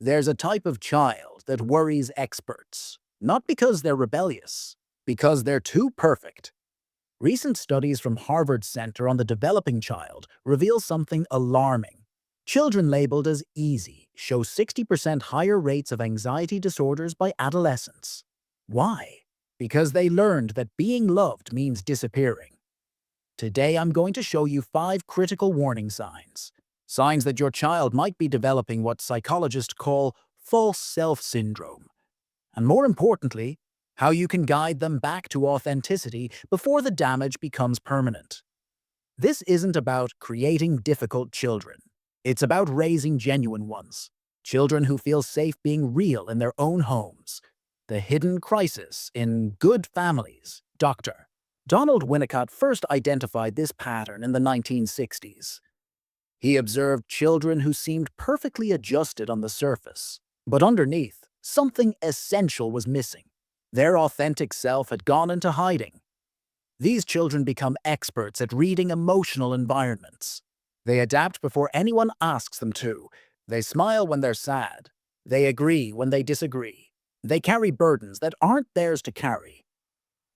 There's a type of child that worries experts, not because they're rebellious, because they're too perfect. Recent studies from Harvard Center on the Developing Child reveal something alarming. Children labeled as easy show 60% higher rates of anxiety disorders by adolescents. Why? Because they learned that being loved means disappearing. Today, I'm going to show you 5 critical warning signs. Signs that your child might be developing what psychologists call false self syndrome. And more importantly, how you can guide them back to authenticity before the damage becomes permanent. This isn't about creating difficult children. It's about raising genuine ones. Children who feel safe being real in their own homes. The hidden crisis in good families. Dr. Donald Winnicott first identified this pattern in the 1960s. He observed children who seemed perfectly adjusted on the surface, but underneath, something essential was missing. Their authentic self had gone into hiding. These children become experts at reading emotional environments. They adapt before anyone asks them to. They smile when they're sad. They agree when they disagree. They carry burdens that aren't theirs to carry.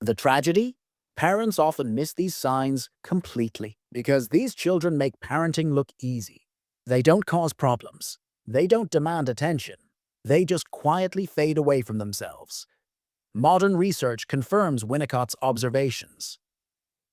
The tragedy? Parents often miss these signs completely because these children make parenting look easy. They don't cause problems. They don't demand attention. They just quietly fade away from themselves. Modern research confirms Winnicott's observations.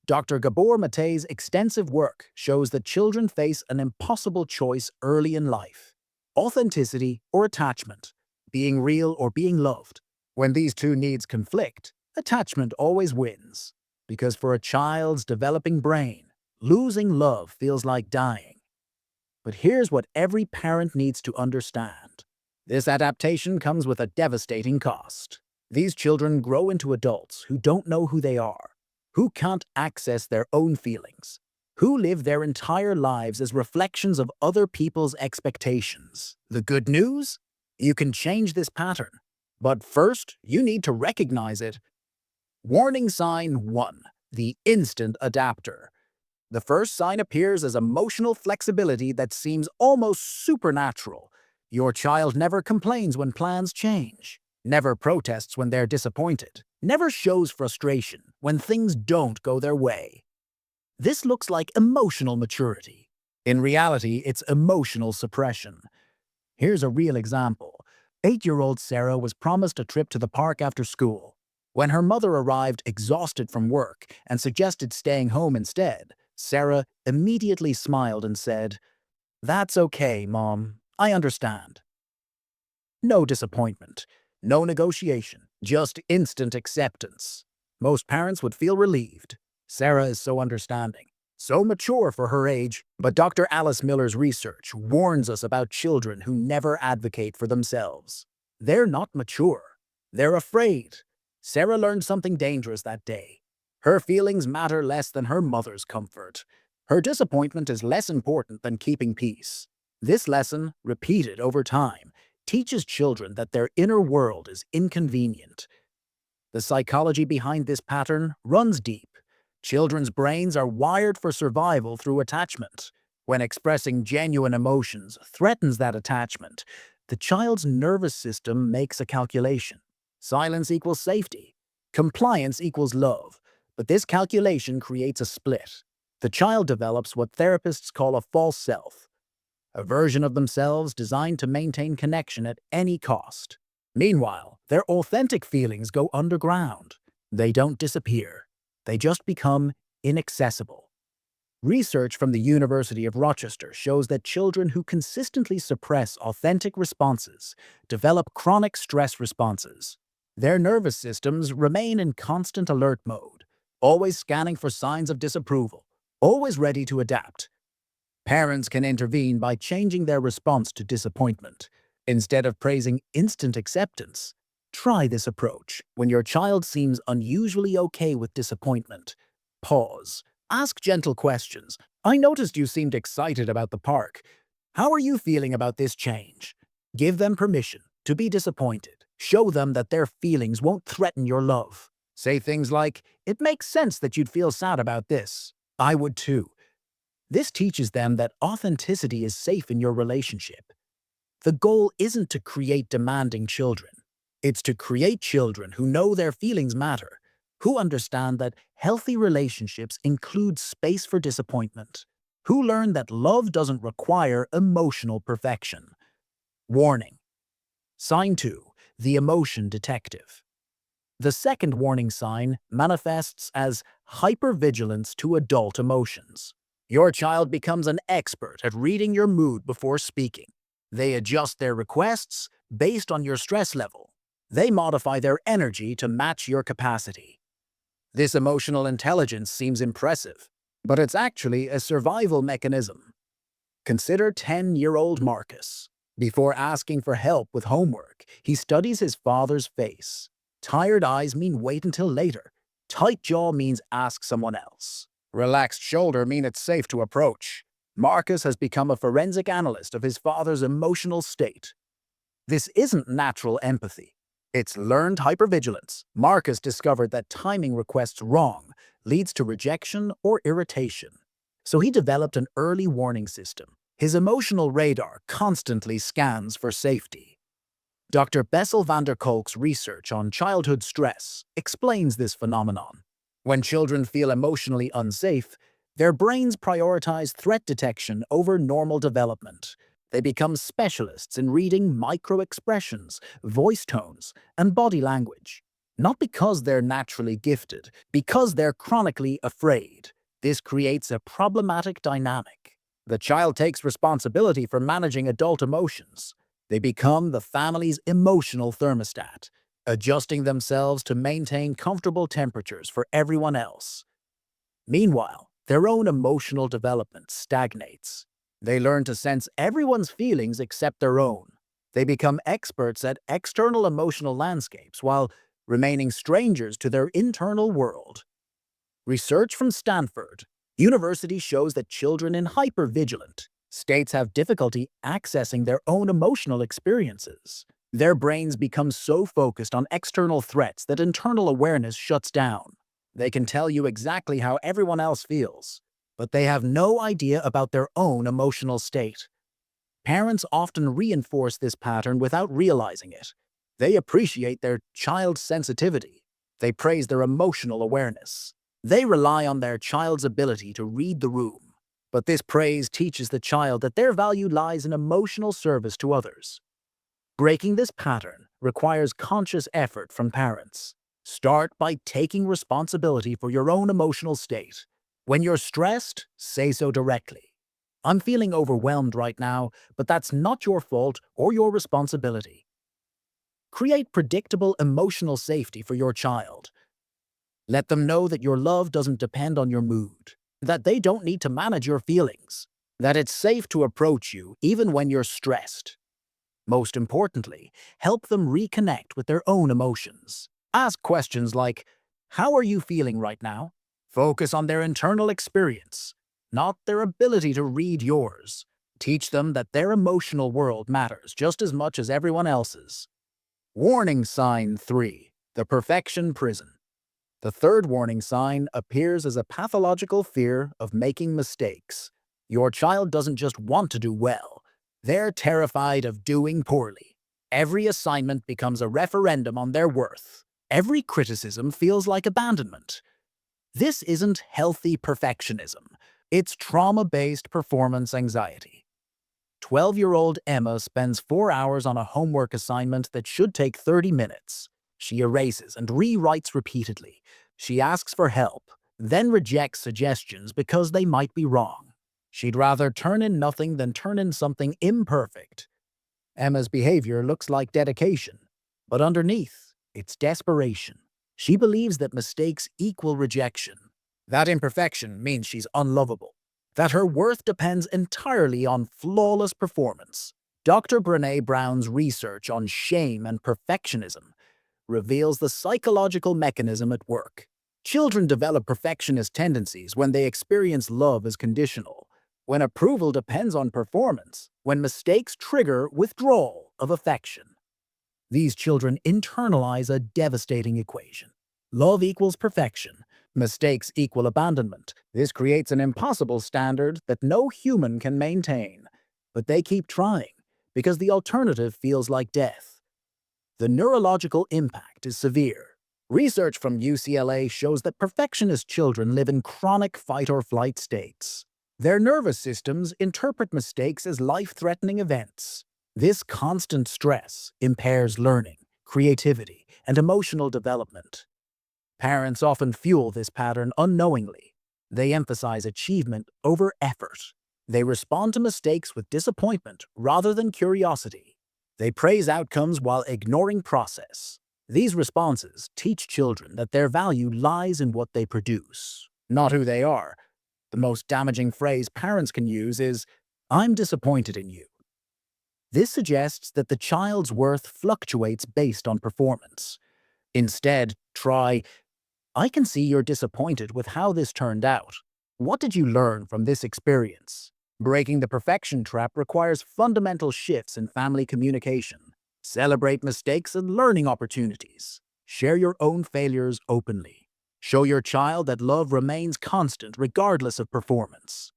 Dr. Gabor Mate's extensive work shows that children face an impossible choice early in life: authenticity or attachment, being real or being loved. When these two needs conflict, attachment always wins, because for a child's developing brain, losing love feels like dying. But here's what every parent needs to understand. This adaptation comes with a devastating cost. These children grow into adults who don't know who they are, who can't access their own feelings, who live their entire lives as reflections of other people's expectations. The good news? You can change this pattern. But first, you need to recognize it. Warning sign 1. The instant adapter. The first sign appears as emotional flexibility that seems almost supernatural. Your child never complains when plans change, never protests when they're disappointed, never shows frustration when things don't go their way. This looks like emotional maturity. In reality, it's emotional suppression. Here's a real example. 8-year-old Sarah was promised a trip to the park after school. When her mother arrived exhausted from work and suggested staying home instead, Sarah immediately smiled and said, "That's okay, Mom. I understand." No disappointment, no negotiation, just instant acceptance. Most parents would feel relieved. Sarah is so understanding, so mature for her age, but Dr. Alice Miller's research warns us about children who never advocate for themselves. They're not mature. They're afraid. Sarah learned something dangerous that day. Her feelings matter less than her mother's comfort. Her disappointment is less important than keeping peace. This lesson, repeated over time, teaches children that their inner world is inconvenient. The psychology behind this pattern runs deep. Children's brains are wired for survival through attachment. When expressing genuine emotions threatens that attachment, the child's nervous system makes a calculation. Silence equals safety. Compliance equals love. But this calculation creates a split. The child develops what therapists call a false self, a version of themselves designed to maintain connection at any cost. Meanwhile, their authentic feelings go underground. They don't disappear. They just become inaccessible. Research from the University of Rochester shows that children who consistently suppress authentic responses develop chronic stress responses. Their nervous systems remain in constant alert mode, always scanning for signs of disapproval, always ready to adapt. Parents can intervene by changing their response to disappointment. Instead of praising instant acceptance, try this approach. When your child seems unusually okay with disappointment, pause. Ask gentle questions. "I noticed you seemed excited about the park. How are you feeling about this change?" Give them permission to be disappointed. Show them that their feelings won't threaten your love. Say things like, "It makes sense that you'd feel sad about this. I would too." This teaches them that authenticity is safe in your relationship. The goal isn't to create demanding children. It's to create children who know their feelings matter, who understand that healthy relationships include space for disappointment, who learn that love doesn't require emotional perfection. Warning. Sign 2. The Emotion Detective. The second warning sign manifests as hypervigilance to adult emotions. Your child becomes an expert at reading your mood before speaking. They adjust their requests based on your stress level. They modify their energy to match your capacity. This emotional intelligence seems impressive, but it's actually a survival mechanism. Consider 10-year-old Marcus. Before asking for help with homework, he studies his father's face. Tired eyes mean wait until later. Tight jaw means ask someone else. Relaxed shoulder mean it's safe to approach. Marcus has become a forensic analyst of his father's emotional state. This isn't natural empathy. It's learned hypervigilance. Marcus discovered that timing requests wrong leads to rejection or irritation. So he developed an early warning system. His emotional radar constantly scans for safety. Dr. Bessel van der Kolk's research on childhood stress explains this phenomenon. When children feel emotionally unsafe, their brains prioritize threat detection over normal development. They become specialists in reading micro-expressions, voice tones, and body language. Not because they're naturally gifted, because they're chronically afraid. This creates a problematic dynamic. The child takes responsibility for managing adult emotions. They become the family's emotional thermostat, adjusting themselves to maintain comfortable temperatures for everyone else. Meanwhile, their own emotional development stagnates. They learn to sense everyone's feelings except their own. They become experts at external emotional landscapes while remaining strangers to their internal world. Research from Stanford University shows that children in hypervigilant states have difficulty accessing their own emotional experiences. Their brains become so focused on external threats that internal awareness shuts down. They can tell you exactly how everyone else feels, but they have no idea about their own emotional state. Parents often reinforce this pattern without realizing it. They appreciate their child's sensitivity. They praise their emotional awareness. They rely on their child's ability to read the room. But this praise teaches the child that their value lies in emotional service to others. Breaking this pattern requires conscious effort from parents. Start by taking responsibility for your own emotional state. When you're stressed, say so directly. I'm feeling overwhelmed right now, but that's not your fault or your responsibility. Create predictable emotional safety for your child. Let them know that your love doesn't depend on your mood, that they don't need to manage your feelings, that it's safe to approach you even when you're stressed. Most importantly, help them reconnect with their own emotions. Ask questions like, "How are you feeling right now?" Focus on their internal experience, not their ability to read yours. Teach them that their emotional world matters just as much as everyone else's. Warning sign 3. The perfection prison. The third warning sign appears as a pathological fear of making mistakes. Your child doesn't just want to do well. They're terrified of doing poorly. Every assignment becomes a referendum on their worth. Every criticism feels like abandonment. This isn't healthy perfectionism. It's trauma-based performance anxiety. 12-year-old Emma spends 4 hours on a homework assignment that should take 30 minutes. She erases and rewrites repeatedly. She asks for help, then rejects suggestions because they might be wrong. She'd rather turn in nothing than turn in something imperfect. Emma's behavior looks like dedication, but underneath, it's desperation. She believes that mistakes equal rejection. That imperfection means she's unlovable. That her worth depends entirely on flawless performance. Dr. Brené Brown's research on shame and perfectionism reveals the psychological mechanism at work. Children develop perfectionist tendencies when they experience love as conditional, when approval depends on performance, when mistakes trigger withdrawal of affection. These children internalize a devastating equation. Love equals perfection. Mistakes equal abandonment. This creates an impossible standard that no human can maintain. But they keep trying because the alternative feels like death. The neurological impact is severe. Research from UCLA shows that perfectionist children live in chronic fight-or-flight states. Their nervous systems interpret mistakes as life-threatening events. This constant stress impairs learning, creativity, and emotional development. Parents often fuel this pattern unknowingly. They emphasize achievement over effort. They respond to mistakes with disappointment rather than curiosity. They praise outcomes while ignoring process. These responses teach children that their value lies in what they produce, not who they are. The most damaging phrase parents can use is, "I'm disappointed in you." This suggests that the child's worth fluctuates based on performance. Instead, try, "I can see you're disappointed with how this turned out. What did you learn from this experience?" Breaking the perfection trap requires fundamental shifts in family communication. Celebrate mistakes and learning opportunities. Share your own failures openly. Show your child that love remains constant regardless of performance.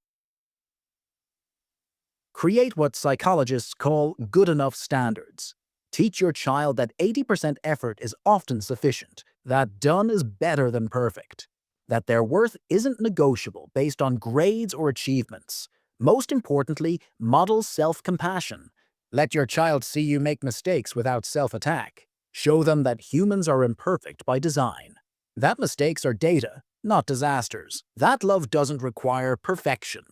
Create what psychologists call good enough standards. Teach your child that 80% effort is often sufficient, that done is better than perfect, that their worth isn't negotiable based on grades or achievements. Most importantly, model self-compassion. Let your child see you make mistakes without self-attack. Show them that humans are imperfect by design. That mistakes are data, not disasters. That love doesn't require perfection.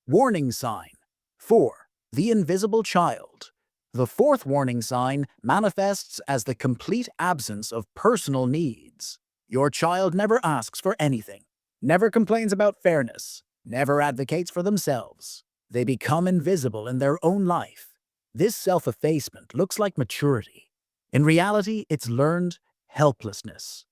Warning sign. 4. The invisible child. The fourth warning sign manifests as the complete absence of personal needs. Your child never asks for anything, never complains about fairness, never advocates for themselves. They become invisible in their own life. This self-effacement looks like maturity. In reality, it's learned helplessness.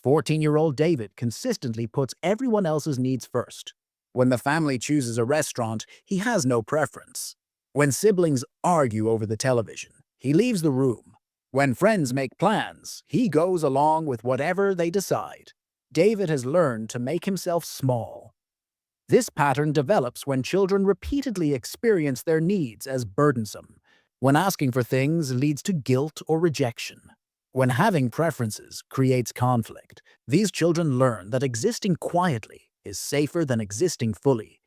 14-year-old David consistently puts everyone else's needs first. When the family chooses a restaurant, he has no preference. When siblings argue over the television, he leaves the room. When friends make plans, he goes along with whatever they decide. David has learned to make himself small. This pattern develops when children repeatedly experience their needs as burdensome, when asking for things leads to guilt or rejection, when having preferences creates conflict. These children learn that existing quietly is safer than existing fully.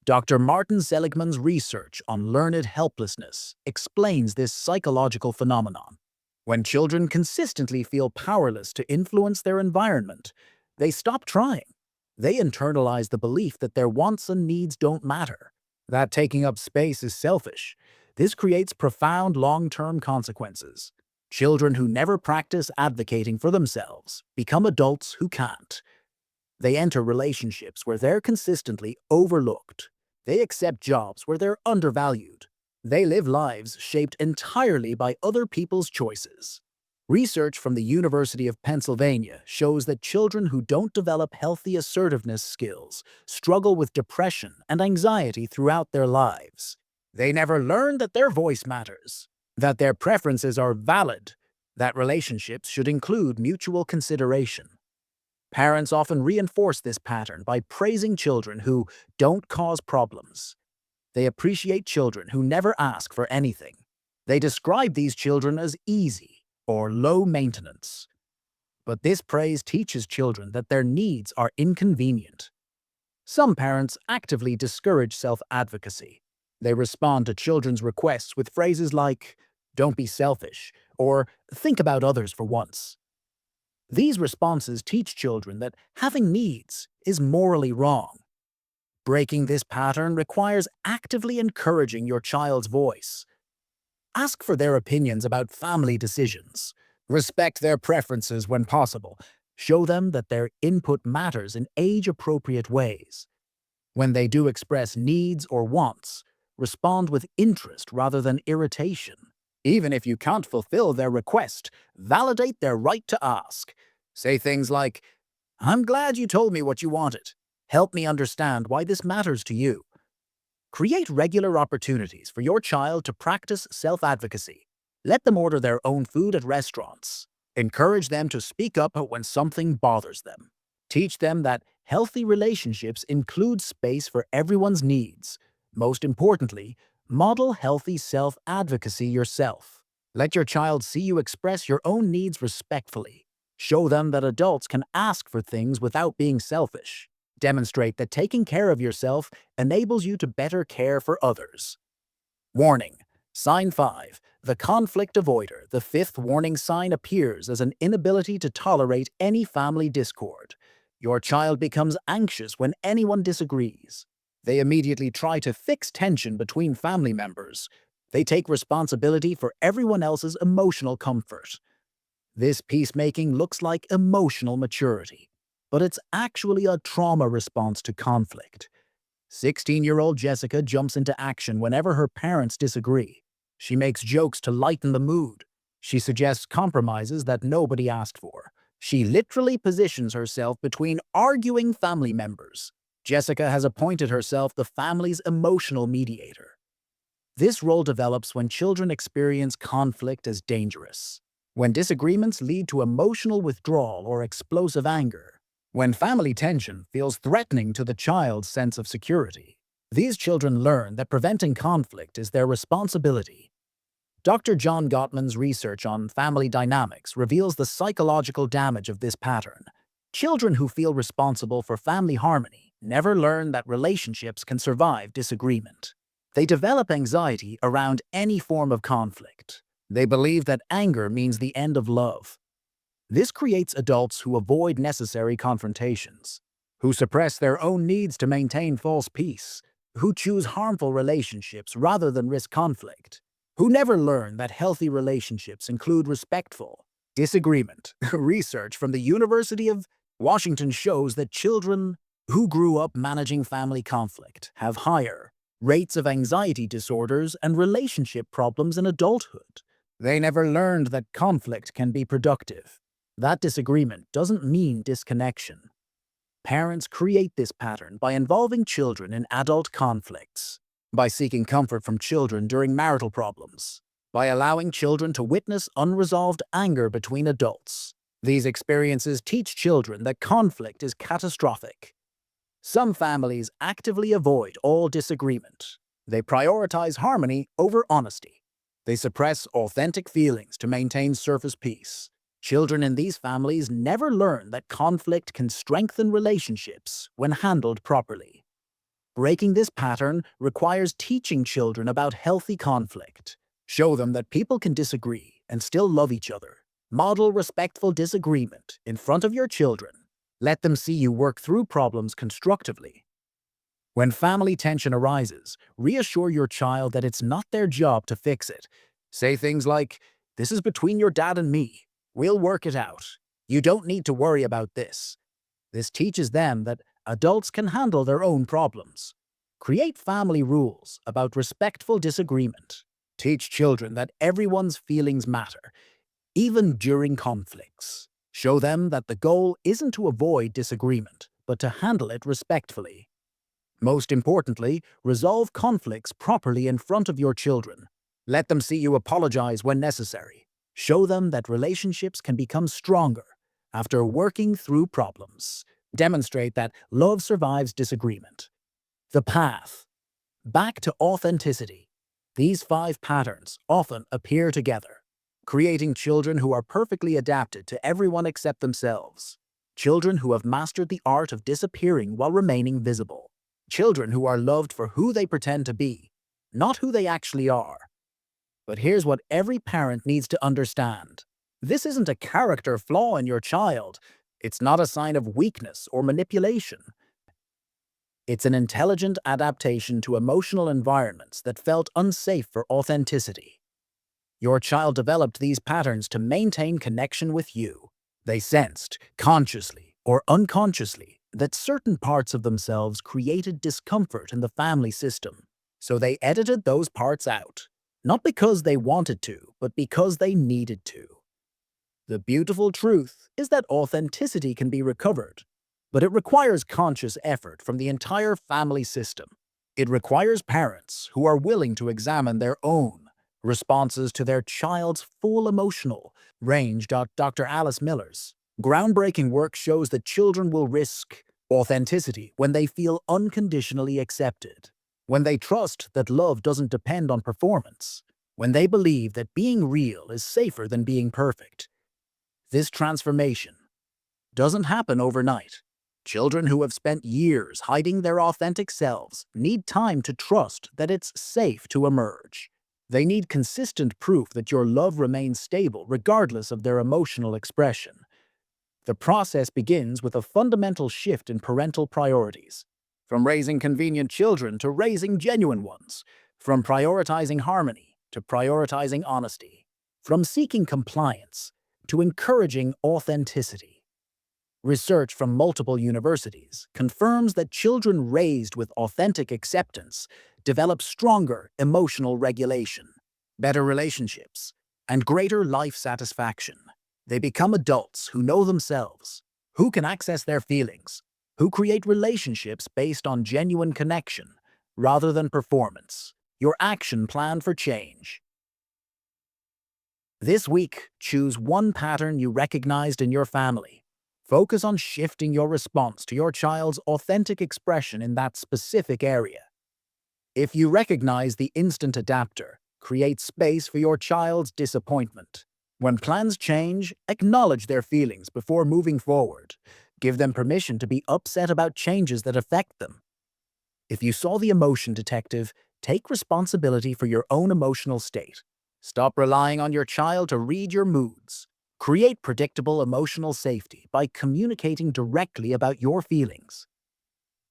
Dr. Martin Seligman's research on learned helplessness explains this psychological phenomenon. When children consistently feel powerless to influence their environment, they stop trying. They internalize the belief that their wants and needs don't matter, that taking up space is selfish. This creates profound long-term consequences. Children who never practice advocating for themselves become adults who can't. They enter relationships where they're consistently overlooked. They accept jobs where they're undervalued. They live lives shaped entirely by other people's choices. Research from the University of Pennsylvania shows that children who don't develop healthy assertiveness skills struggle with depression and anxiety throughout their lives. They never learn that their voice matters, that their preferences are valid, that relationships should include mutual consideration. Parents often reinforce this pattern by praising children who don't cause problems. They appreciate children who never ask for anything. They describe these children as easy or low maintenance. But this praise teaches children that their needs are inconvenient. Some parents actively discourage self-advocacy. They respond to children's requests with phrases like, "Don't be selfish," or "Think about others for once." These responses teach children that having needs is morally wrong. Breaking this pattern requires actively encouraging your child's voice. Ask for their opinions about family decisions. Respect their preferences when possible. Show them that their input matters in age-appropriate ways. When they do express needs or wants, respond with interest rather than irritation. Even if you can't fulfill their request, validate their right to ask. Say things like, "I'm glad you told me what you wanted. Help me understand why this matters to you." Create regular opportunities for your child to practice self-advocacy. Let them order their own food at restaurants. Encourage them to speak up when something bothers them. Teach them that healthy relationships include space for everyone's needs. Most importantly, Model healthy self-advocacy yourself. Let your child see you express your own needs respectfully. Show them that adults can ask for things without being selfish. Demonstrate that taking care of yourself enables you to better care for others. Warning. Sign 5. The conflict avoider. The fifth warning sign appears as an inability to tolerate any family discord. Your child becomes anxious when anyone disagrees. They immediately try to fix tension between family members. They take responsibility for everyone else's emotional comfort. This peacemaking looks like emotional maturity, but it's actually a trauma response to conflict. 16-year-old Jessica jumps into action whenever her parents disagree. She makes jokes to lighten the mood. She suggests compromises that nobody asked for. She literally positions herself between arguing family members. Jessica has appointed herself the family's emotional mediator. This role develops when children experience conflict as dangerous, when disagreements lead to emotional withdrawal or explosive anger, when family tension feels threatening to the child's sense of security. These children learn that preventing conflict is their responsibility. Dr. John Gottman's research on family dynamics reveals the psychological damage of this pattern. Children who feel responsible for family harmony never learn that relationships can survive disagreement. They develop anxiety around any form of conflict. They believe that anger means the end of love. This creates adults who avoid necessary confrontations, who suppress their own needs to maintain false peace, who choose harmful relationships rather than risk conflict, who never learn that healthy relationships include respectful disagreement. Research from the University of Washington shows that children who grew up managing family conflict have higher rates of anxiety disorders and relationship problems in adulthood. They never learned that conflict can be productive. That disagreement doesn't mean disconnection. Parents create this pattern by involving children in adult conflicts, by seeking comfort from children during marital problems, by allowing children to witness unresolved anger between adults. These experiences teach children that conflict is catastrophic. Some families actively avoid all disagreement. They prioritize harmony over honesty. They suppress authentic feelings to maintain surface peace. Children in these families never learn that conflict can strengthen relationships when handled properly. Breaking this pattern requires teaching children about healthy conflict. Show them that people can disagree and still love each other. Model respectful disagreement in front of your children. Let them see you work through problems constructively. When family tension arises, reassure your child that it's not their job to fix it. Say things like, "This is between your dad and me. We'll work it out. You don't need to worry about this." This teaches them that adults can handle their own problems. Create family rules about respectful disagreement. Teach children that everyone's feelings matter, even during conflicts. Show them that the goal isn't to avoid disagreement, but to handle it respectfully. Most importantly, resolve conflicts properly in front of your children. Let them see you apologize when necessary. Show them that relationships can become stronger after working through problems. Demonstrate that love survives disagreement. The path back to authenticity. These 5 patterns often appear together, creating children who are perfectly adapted to everyone except themselves. Children who have mastered the art of disappearing while remaining visible. Children who are loved for who they pretend to be, not who they actually are. But here's what every parent needs to understand. This isn't a character flaw in your child. It's not a sign of weakness or manipulation. It's an intelligent adaptation to emotional environments that felt unsafe for authenticity. Your child developed these patterns to maintain connection with you. They sensed, consciously or unconsciously, that certain parts of themselves created discomfort in the family system. So they edited those parts out. Not because they wanted to, but because they needed to. The beautiful truth is that authenticity can be recovered, but it requires conscious effort from the entire family system. It requires parents who are willing to examine their own responses to their child's full emotional range. Dr. Alice Miller's groundbreaking work shows that children will risk authenticity when they feel unconditionally accepted. when they trust that love doesn't depend on performance, when they believe that being real is safer than being perfect. This transformation doesn't happen overnight. Children who have spent years hiding their authentic selves need time to trust that it's safe to emerge. They need consistent proof that your love remains stable regardless of their emotional expression. The process begins with a fundamental shift in parental priorities. From raising convenient children to raising genuine ones. From prioritizing harmony to prioritizing honesty. From seeking compliance to encouraging authenticity. Research from multiple universities confirms that children raised with authentic acceptance develop stronger emotional regulation, better relationships, and greater life satisfaction. They become adults who know themselves, who can access their feelings, who create relationships based on genuine connection rather than performance. Your action plan for change. This week, choose one pattern you recognized in your family. Focus on shifting your response to your child's authentic expression in that specific area. If you recognize the instant adapter, create space for your child's disappointment. When plans change, acknowledge their feelings before moving forward. Give them permission to be upset about changes that affect them. If you saw the emotion detective, take responsibility for your own emotional state. Stop relying on your child to read your moods. Create predictable emotional safety by communicating directly about your feelings.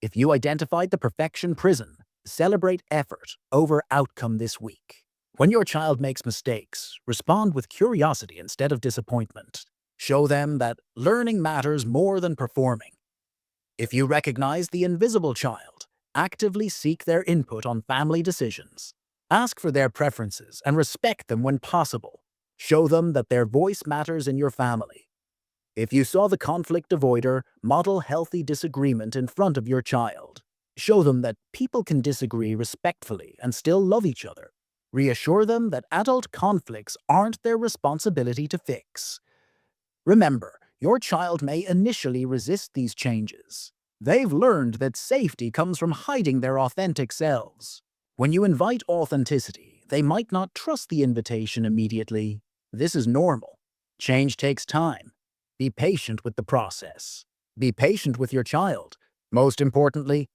If you identified the perfection prison, celebrate effort over outcome this week. When your child makes mistakes, respond with curiosity instead of disappointment. Show them that learning matters more than performing. If you recognize the invisible child, actively seek their input on family decisions. Ask for their preferences and respect them when possible. Show them that their voice matters in your family. If you saw the conflict avoider, model healthy disagreement in front of your child. Show them that people can disagree respectfully and still love each other. Reassure them that adult conflicts aren't their responsibility to fix. Remember, your child may initially resist these changes. They've learned that safety comes from hiding their authentic selves. When you invite authenticity, they might not trust the invitation immediately. This is normal. Change takes time. Be patient with the process. Be patient with your child. Most importantly,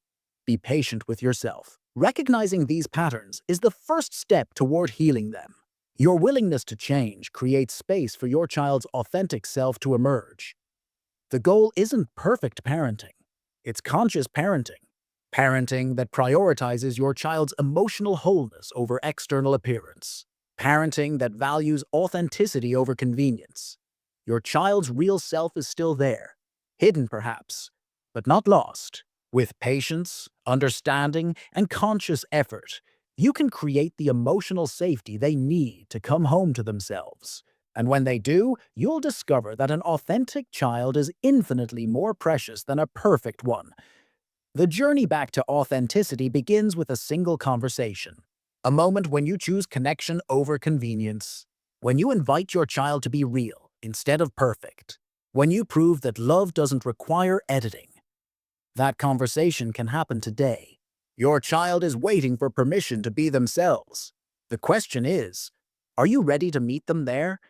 be patient with yourself. Recognizing these patterns is the first step toward healing them. Your willingness to change creates space for your child's authentic self to emerge. The goal isn't perfect parenting. It's conscious parenting. Parenting that prioritizes your child's emotional wholeness over external appearance. Parenting that values authenticity over convenience. Your child's real self is still there, hidden perhaps, but not lost. With patience, understanding, and conscious effort, you can create the emotional safety they need to come home to themselves. And when they do, you'll discover that an authentic child is infinitely more precious than a perfect one. The journey back to authenticity begins with a single conversation. A moment when you choose connection over convenience. When you invite your child to be real instead of perfect. When you prove that love doesn't require editing. That conversation can happen today. Your child is waiting for permission to be themselves. The question is, are you ready to meet them there?